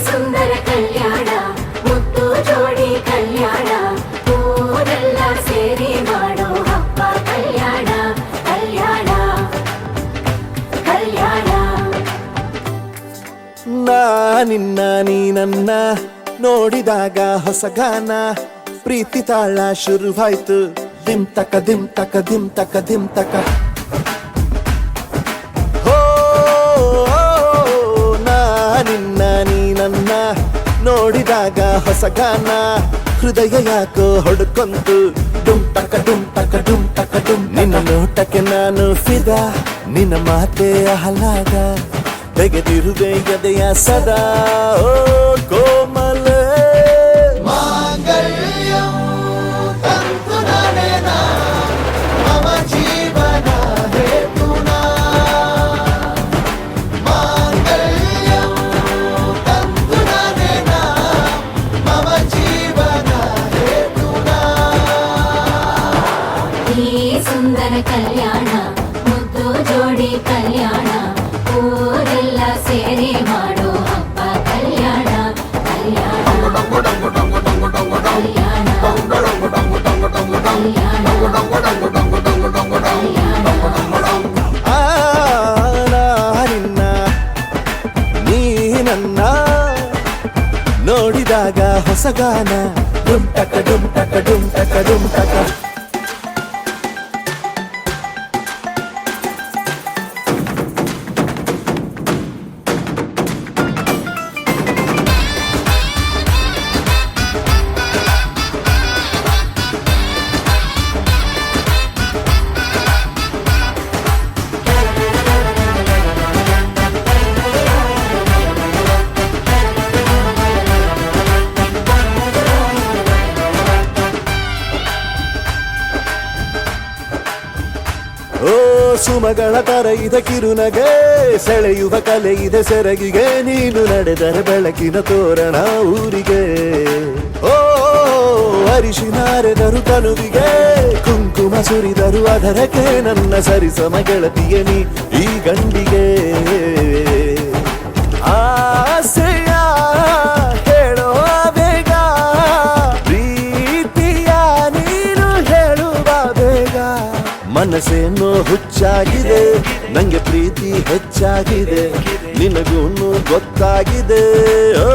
ಸುಂದರ ಕಲ್ಯಾಣ ಮುತ್ತು ಜೋಡಿ ಕಲ್ಯಾಣ ಊರೆಲ್ಲ ಸೇರಿ ಮಾಡೋ ಹಬ್ಬ ಕಲ್ಯಾಣ ಕಲ್ಯಾಣ ಕಲ್ಯಾಣ. ನಿನ್ನ ನೀ ನನ್ನ ನೋಡಿದಾಗ ಹೊಸಗಾನ ಪ್ರೀತಿ ತಾಳ ಶುರುವಾಯ್ತು ದಿಮ್ ತಕ ದಿಮ್ ತಕ ದಿಮ್ ತಕ ದಿಮ್ ತಕ. ನಿನ್ನ ನೀ ನನ್ನ ನೋಡಿದಾಗ ಹೊಸಗಾನ ಹೃದಯ ಯಾಕೋ ಹೊಡ್ಕೊಂತು ಡುಮ್ ತಕ ಡುಮ್ ತಕ ಡುಮ್ ತಕ ಡುಮ್. ನಿನ್ನ ನೋಟಕ್ಕೆ ನಾನು ಫಿದಾ ನಿನ್ನ ಮಾತೆ ಆಹ್ಲಾದ ತೆಗೆದಿರುವೆ ಎದೆಯ ಸದಾ ಓ ಕೋಮಲ ಮಾಂಗಲ್ಯಂ ತಂತು ನಾನೇನ ಮಮ ಜೀವನ ಹೇತುನಾ ಮಾಂಗಲ್ಯಂ ತಂತು ನಾನೇನ ಮಮ ಜೀವನ ಹೇತುನಾ. ಈ ಸುಂದರ ಕಲ್ಯಾಣ ಮುದ್ದು ಜೋಡಿ ಕಲ್ಯಾಣ ಊರೆಲ್ಲ ಸೇರಿ ಮಾಡೋ ಹಬ್ಬ ಕಲ್ಯಾಣ ಕಲ್ಯಾಣ ನಿನ್ನ ನೀ ನನ್ನ ನೋಡಿದಾಗ ಹೊಸಗಾನ ಡುಮ್ ಟಕ ಡುಮ್ ಟಕ ಡುಮ್ ಟಕ ಡುಮ್ ಟಕ. ಓ ಸುಮಗಳ ತರ ಇದೆ ಕಿರುನಗೆ ಸೆಳೆಯುವ ಕಲೆ ಇದೆ ಸೆರಗಿಗೆ ನೀನು ನಡೆದರೆ ಬೆಳಕಿನ ತೋರಣ ಊರಿಗೆ. ಓ ಅರಿಶಿನಾರೆದರು ತನುವಿಗೆ ಕುಂಕುಮ ಸುರಿದರು ಅದರಕ್ಕೆ ನನ್ನ ಸರಿಸಮ ಗೆಳತಿಗೆ ನೀ ಈ ಗಂಡಿಗೆ. ಆಸೆಯ ಹೇಳೋ ಬೇಗ ಪ್ರೀತಿಯ ನೀನು ಹೇಳುವ ಬೇಗ. ಮನಸ್ಸೇನೋ ಹುಚ್ಚಾಗಿದೆ ನಂಗೆ ಪ್ರೀತಿ ಹೆಚ್ಚಾಗಿದೆ ನಿನಗೂನು ಗೊತ್ತಾಗಿದೆ. ಓ